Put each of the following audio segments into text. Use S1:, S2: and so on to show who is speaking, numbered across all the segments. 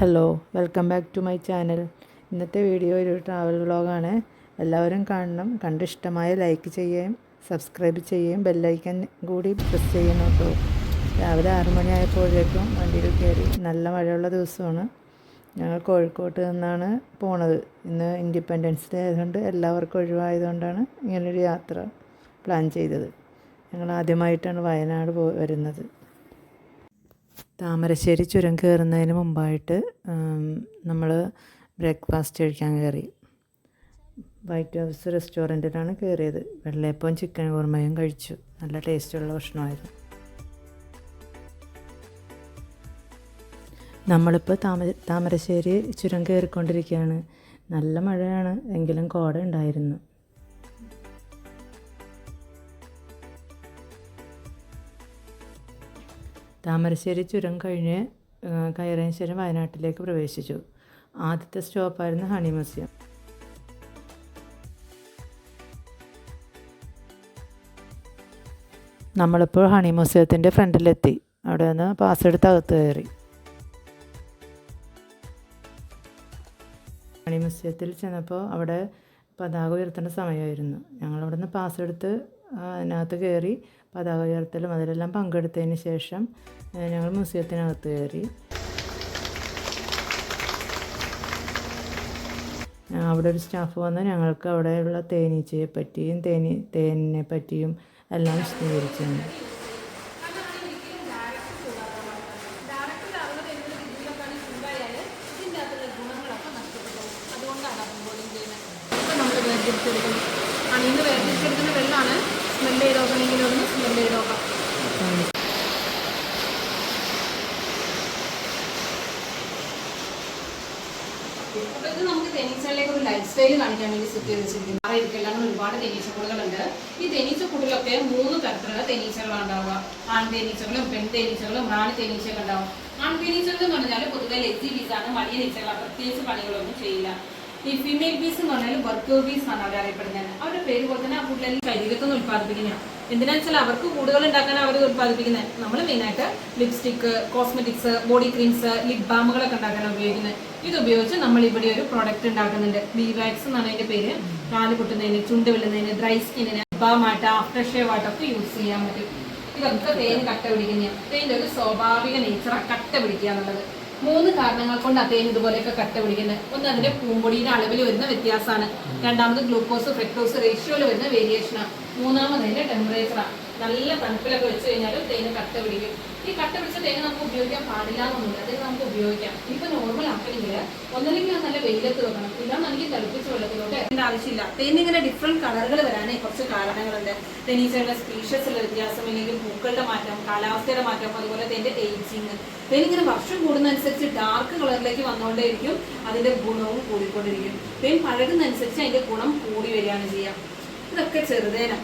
S1: Hello, welcome back to my channel. ഇന്നത്തെ video ഒരു travel വ്ളോഗാണ്. എല്ലാവരും കാണണം. കണ്ടിഷ്ടമായ ലൈക്ക് ചെയ്യുകയും സബ്സ്ക്രൈബ് ചെയ്യുകയും ബെല്ലൈക്കൻ കൂടി പ്രസ് ചെയ്യണം കേട്ടോ. രാവിലെ 6 മണിയായപ്പോഴേക്കും വണ്ടിയിൽ കയറി. നല്ല മഴയുള്ള ദിവസമാണ്. ഞങ്ങൾ കോഴിക്കോട്ട് നിന്നാണ് പോണത്. ഇന്ന് ഇൻഡിപെൻഡൻസ് ഡേ ആയതുകൊണ്ട് എല്ലാവർക്കും ഒഴിവായതുകൊണ്ടാണ് ഇങ്ങനൊരു യാത്ര പ്ലാൻ ചെയ്തത്. ഞങ്ങൾ ആദ്യമായിട്ടാണ് വയനാട് വരുന്നത്. താമരശ്ശേരി ചുരം കയറുന്നതിന് മുമ്പായിട്ട് നമ്മൾ ബ്രേക്ക്ഫാസ്റ്റ് കഴിക്കാൻ കയറി. വൈറ്റ് ഹൗസ് റെസ്റ്റോറൻറ്റിലാണ് കയറിയത്. വെള്ളയപ്പവും ചിക്കൻ കുറുമയും കഴിച്ചു. നല്ല ടേസ്റ്റുള്ള ഭക്ഷണമായിരുന്നു. നമ്മളിപ്പോൾ താമരശ്ശേരി ചുരം കയറിക്കൊണ്ടിരിക്കുകയാണ്. നല്ല മഴയാണ്, എങ്കിലും കോട ഉണ്ടായിരുന്നു. താമരശ്ശേരി ചുരം കഴിഞ്ഞ് കയറിയതിന് ശേഷം വയനാട്ടിലേക്ക് പ്രവേശിച്ചു. ആദ്യത്തെ സ്റ്റോപ്പായിരുന്നു ഹണി മ്യൂസിയം. നമ്മളിപ്പോൾ ഹണി മ്യൂസിയത്തിൻ്റെ ഫ്രണ്ടിലെത്തി. അവിടെ നിന്ന് പാസ് എടുത്ത് അകത്ത് കയറി. ഹണി മ്യൂസിയത്തിൽ ചെന്നപ്പോൾ അവിടെ പതാക ഉയർത്തേണ്ട സമയമായിരുന്നു. ഞങ്ങളവിടെ നിന്ന് പാസ് എടുത്ത് അതിനകത്ത് കയറി പതാക ഉയർത്തലും അതിലെല്ലാം പങ്കെടുത്തതിന് ശേഷം ഞങ്ങൾ മ്യൂസിയത്തിനകത്ത് കയറി. അവിടെ ഒരു സ്റ്റാഫ് വന്ന് ഞങ്ങൾക്ക് അവിടെയുള്ള തേനീച്ചയെ പറ്റിയും തേനിനെ പറ്റിയും എല്ലാം വിശദീകരിച്ചു.
S2: അണിന്ന് വേർതിരിച്ചെടുക്കുന്ന വെള്ളമാണ്. സ്മെല്ല് ചെയ്ത് നോക്കണമെങ്കിൽ ഒന്ന് സ്മെല്ല് ചെയ്ത് നോക്കാം. അപ്പോൾ ഇത് നമുക്ക് തേനീച്ചകളിലേക്ക് ഒരു ലൈഫ് സ്റ്റൈൽ കാണിക്കാൻ വേണ്ടി സെറ്റ് ചെയ്ത് വെച്ചിരിക്കുന്നു. ഇരിക്കെല്ലാം ഒരുപാട് തേനീച്ചക്കൂടുകളുണ്ട്. ഈ തേനീച്ചക്കൂടിലൊക്കെ 3 തരത്തിലുള്ള തേനീച്ചകളാണ് ഉണ്ടാവുക. ആൺ തേനീച്ചകളും പെൺ തേനീച്ചകളും റാണി തേനീച്ചകൾ ഉണ്ടാവും. ആൺ തേനീച്ചകൾ എന്ന് പറഞ്ഞാൽ പൊതുവെ ലെസി ബീസാണ്. വലിയ നീച്ചകളാണ്, പ്രത്യേകിച്ച് പണികളൊന്നും ചെയ്യില്ല. ഈ ഫീമെയിൽ ബീസ് എന്ന് പറഞ്ഞാൽ വർക്കർ ബീസ് ആണ് അവർ അറിയപ്പെടുന്നത്. അവരുടെ പേര് പോലെ തന്നെ ആ കൂടുതലും ശരീരത്തൊന്നും ഉത്പാദിപ്പിക്കുന്നതാണ്. എന്തിനാണെന്ന് വെച്ചാൽ അവർക്ക് കൂടുകൾ ഉണ്ടാക്കാൻ അവർ ഉത്പാദിപ്പിക്കുന്നത്. നമ്മൾ മെയിനായിട്ട് lipstick, cosmetics, body creams, lip ബാമുകളൊക്കെ ഉണ്ടാക്കാനാണ് ഉപയോഗിക്കുന്നത്. ഇത് ഉപയോഗിച്ച് നമ്മൾ ഇവിടെ ഒരു പ്രോഡക്റ്റ് ഉണ്ടാക്കുന്നുണ്ട്. ബീ വാക്സ് എന്നാണ് അതിന്റെ പേര്. കാല് പൊട്ടുന്നതിന്, ചുണ്ട് വെള്ളുന്നതിന്, ഡ്രൈ സ്കിന്നിന്, ബാമായിട്ട്, ആഫ്റ്റർ ഷേവ് ആയിട്ടൊക്കെ യൂസ് ചെയ്യാൻ പറ്റും. ഇതൊക്കെ തേൻ കട്ട പിടിക്കുന്നതാണ്. തേൻ്റെ ഒരു സ്വാഭാവിക നേച്ചറാണ് കട്ട പിടിക്കുക എന്നുള്ളത്. 3 കാരണങ്ങൾ കൊണ്ട് തേൻ ഇതുപോലെയൊക്കെ കട്ട പിടിക്കുന്നത്. ഒന്ന്, അതിന്റെ പൂമ്പൊടിയുടെ അളവിൽ വരുന്ന വ്യത്യാസമാണ്. രണ്ടാമത് ഗ്ലൂക്കോസ് ഫ്രക്ടോസ് റേഷ്യോയിൽ വരുന്ന വേരിയേഷനാണ്. മൂന്നാമത് അതിന്റെ ടെമ്പറേച്ചറാണ്. നല്ല തണുപ്പിലൊക്കെ വെച്ച് കഴിഞ്ഞാലും തേന് കട്ട പിടിക്കും. ഈ കട്ട പിടിച്ച തേന് നമുക്ക് ഉപയോഗിക്കാൻ പാടില്ല എന്നൊന്നുമില്ല. അതിന് നമുക്ക് ഉപയോഗിക്കാം. ഇപ്പൊ നോർമൽ ആക്കണമെങ്കിൽ ഒന്നല്ലെങ്കിൽ നല്ല വെയിലത്ത് വെക്കണം, ഇല്ലാന്നുണ്ടെങ്കിൽ തിളപ്പിച്ച വെള്ളത്തിലോട്ട് അതിന്റെ ആവശ്യമില്ല. തേനിങ്ങനെ ഡിഫറെന്റ് കളറുകൾ വരാനേ കുറച്ച് കാരണങ്ങളുണ്ട്. തേനീച്ചകളുടെ സ്പീഷ്യസിലുള്ള വ്യത്യാസം, അല്ലെങ്കിൽ പൂക്കളുടെ മാറ്റം, കാലാവസ്ഥയുടെ മാറ്റം, അതുപോലെ തേന്റെ ഏജിങ്. തേനിങ്ങനെ വർഷം കൂടുന്നതനുസരിച്ച് ഡാർക്ക് കളറിലേക്ക് വന്നുകൊണ്ടേയിരിക്കും. അതിന്റെ ഗുണവും കൂടിക്കൊണ്ടിരിക്കും. തേൻ പഴകുന്നതനുസരിച്ച് അതിന്റെ ഗുണം കൂടി വരികയാണ് ചെയ്യാം. ഇതൊക്കെ ചെറുതേന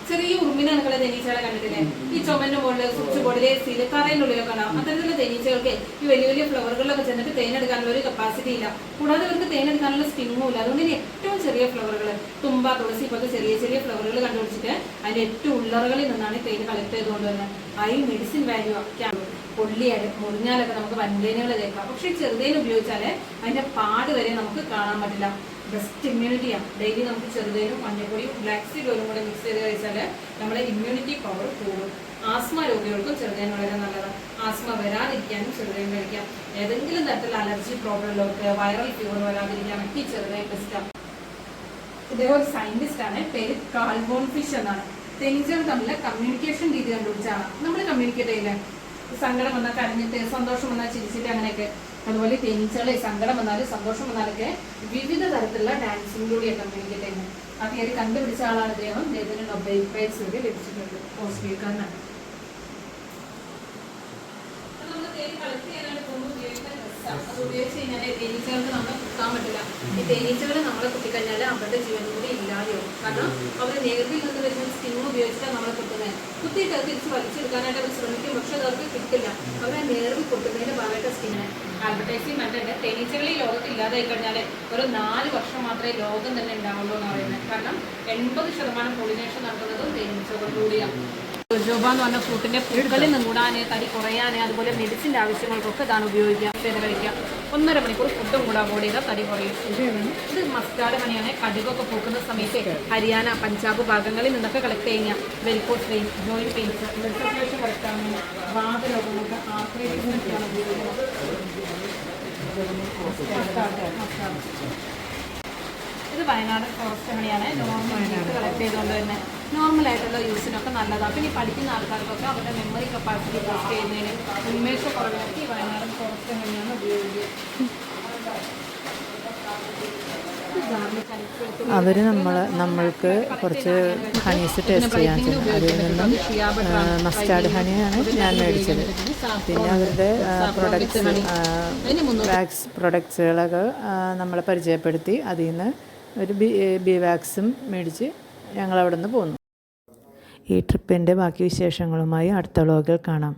S2: ചെറിയ ഉറുമിനണക്കുള്ള തേനീച്ചകളെ കണ്ടിട്ടില്ലേ? ഈ ചുമന്റെ മുകളിൽ, സ്വിച്ച് ബോർഡിലെ സീല്, തറയുടെ ഉള്ളിലൊക്കെ ഉണ്ടാവും. അത്തരത്തിലുള്ള തേനീച്ചകൾക്ക് ഈ വലിയ വലിയ ഫ്ലവറുകളിലൊക്കെ ചെന്നിട്ട് തേനെടുക്കാനുള്ള ഒരു കപ്പാസിറ്റി ഇല്ല. കൂടാതെ അവർക്ക് തേനെടുക്കാനുള്ള സ്റ്റിങ്ങും ഇല്ല. അതുകൊണ്ട് ഇനി ഏറ്റവും ചെറിയ ഫ്ലവറുകൾ, തുമ്പ, തുളസി പോലത്തെ ചെറിയ ചെറിയ ഫ്ലവറുകൾ കണ്ടുപിടിച്ചിട്ട് അതിന്റെ ഏറ്റവും ഉള്ളറകളിൽ നിന്നാണ് തേൻ കളക്ട് ചെയ്തുകൊണ്ടുവരുന്നത്. ഈ മെഡിസിൻ വാല്യൂ ഒക്കെയാണ്. പൊള്ളിയാലും മുറിഞ്ഞാലൊക്കെ നമുക്ക് വൻതേനുകൾ തേക്കാം. പക്ഷെ ചെറുതേൻ ഉപയോഗിച്ചാൽ അതിന്റെ പാട് വരെ നമുക്ക് കാണാൻ പറ്റില്ല. ബെസ്റ്റ് ഇമ്മ്യൂണിറ്റിയാണ്. ഡെയിലി നമുക്ക് ചെറുതേനും മഞ്ഞപ്പൊടിയും ബ്ലാക്ക് സീഡ് ഓയിലും കൂടെ മിക്സ് ചെയ്ത് കഴിച്ചാൽ നമ്മുടെ ഇമ്മ്യൂണിറ്റി പവർ കൂടും. ആസ്മ രോഗികൾക്കും ചെറുതേൻ വളരെ നല്ലതാണ്. ആസ്മ വരാതിരിക്കാനും ചെറുതേൻ കഴിക്കാം. ഏതെങ്കിലും തരത്തിലുള്ള അലർജി പ്രോബ്ലം ഉള്ളവർക്ക്, വൈറൽ ഫീവർ വരാതിരിക്കാനൊക്കെ ഈ ചെറുതേൻ ബെസ്റ്റാണ്. ഇദ്ദേഹം ഒരു സയന്റിസ്റ്റ് ആണ്. പേര് കാൾ ബോൺ ഫിഷ് എന്നാണ്. തേനീച്ചകൾ തമ്മിൽ കമ്മ്യൂണിക്കേഷൻ രീതി കണ്ടുപിടിച്ചാണ്. നമ്മൾ കമ്മ്യൂണിക്കേറ്റ് ചെയ്യില്ലേ? സങ്കടം വന്നാൽ കരഞ്ഞിട്ട്, സന്തോഷം വന്നാൽ ചിരിച്ചിട്ട്, അങ്ങനെയൊക്കെ. അതുപോലെ തേനീച്ചകളെ സങ്കടം വന്നാലും സന്തോഷം വന്നാലൊക്കെ വിവിധ തരത്തിലുള്ള ഡാൻസിലൂടെയാണ് കമ്മ്യൂണിക്കേറ്റ് ചെയ്യുന്നത്. ആ തിയറി കണ്ടുപിടിച്ച ആളാണ് അദ്ദേഹം. അദ്ദേഹത്തിന് നൊബേൽ പ്രൈസ് ലഭിച്ചിട്ടുണ്ട്. ഓസ്ട്രിയക്കാരനാണ്. അത് ഉപയോഗിച്ച് കഴിഞ്ഞാൽ തേനീച്ചകൾക്ക് നമ്മളെ കുത്താൻ പറ്റില്ല. ഈ തേനീച്ചകൾ നമ്മളെ കുത്തിക്കഴിഞ്ഞാൽ അവരുടെ ജീവൻ കൂടി ഇല്ലാതെയോ. കാരണം അവർ നേർവിൽ നിന്ന് വരുന്ന സ്റ്റിങ് ഉപയോഗിച്ചിട്ടാണ് നമ്മളെ കുത്തുന്നത്. കുത്തിയിട്ട് അത് തിരിച്ച് വലിച്ചെടുക്കാനായിട്ട് അവർ ശ്രമിക്കും. പക്ഷെ അത് അവർക്ക് കിട്ടില്ല. അവരെ നേർവിൽ കുത്തുന്നതിന് ഭാഗമായിട്ട് സ്കിന്നിന് അഡ്വർടൈസിങ് കണ്ടിട്ട് തേനീച്ചകൾ ഈ ലോകത്ത് ഇല്ലാതായി കഴിഞ്ഞാൽ ഒരു 4 വർഷം മാത്രമേ ലോകം തന്നെ ഉണ്ടാവുള്ളൂ എന്ന് പറയുന്നത്. കാരണം 80% പോളിനേഷൻ നടത്തുന്നതും തേനീച്ചകളിലൂടെയാണ്. ജോജോബ എന്ന് പറഞ്ഞ ഫ്രൂട്ടിൻ്റെ പൂക്കളിൽ നിന്നൂടാൻ, തടി കുറയാൻ, അതുപോലെ മെഡിസിൻ്റെ ആവശ്യങ്ങൾക്കൊക്കെ ഇതാണ് ഉപയോഗിക്കുക. കഴിക്കുക 1.5 മണിക്കൂർ ഫുഡും കൂടെ അവോയ്ഡ് ചെയ്താൽ തടി കുറയും. ഇത് മസ്റ്റാർഡ് ഹണിയാണ്. കടുകൊക്കെ പൂക്കുന്ന സമയത്ത് ഹരിയാന, പഞ്ചാബ് ഭാഗങ്ങളിൽ നിന്നൊക്കെ കളക്ട് ചെയ്യുക. Varicose vein, joint pains, blood circulation കറക്റ്റാണ്, വാതരോഗങ്ങൾക്ക്, ആർത്രൈറ്റിസിനൊക്കെയാണ് ഉപയോഗിക്കുന്നത്. ഇത് വയനാടൻ ഫോറസ്റ്റ് ഹണിയാണ്. നോർമലായിട്ട് കളക്ട് ചെയ്തുകൊണ്ട് തന്നെ നോർമലായിട്ടുള്ള യൂസിനൊക്കെ നല്ലതാണ്. പിന്നെ പഠിക്കുന്ന ആൾക്കാർക്കൊക്കെ അവരുടെ മെമ്മറി കപ്പാസിറ്റി ബൂസ്റ്റ് ചെയ്യുന്നതിന്, ഉന്മേഷക്കുറവിനൊക്കെ ഈ വയനാടൻ ഫോറസ്റ്റ് ഹണിയാണ് ഉപയോഗിക്കുക.
S1: അവർ നമ്മൾക്ക് കുറച്ച് ഹണീസ് ടേസ്റ്റ് ചെയ്യാൻ തന്നു. അതിൽ നിന്നും മസ്റ്റാർഡ് ഹണിയാണ് ഞാൻ മേടിച്ചത്. പിന്നെ അവരുടെ പ്രൊഡക്ട്സുകളൊക്കെ നമ്മളെ പരിചയപ്പെടുത്തി. അതിൽ നിന്ന് ഒരു ബി വാക്സും മേടിച്ച് ഞങ്ങളവിടെ നിന്ന് പോന്നു. ഈ ട്രിപ്പിൻ്റെ ബാക്കി വിശേഷങ്ങളുമായി അടുത്ത വ്ലോഗിൽ കാണാം.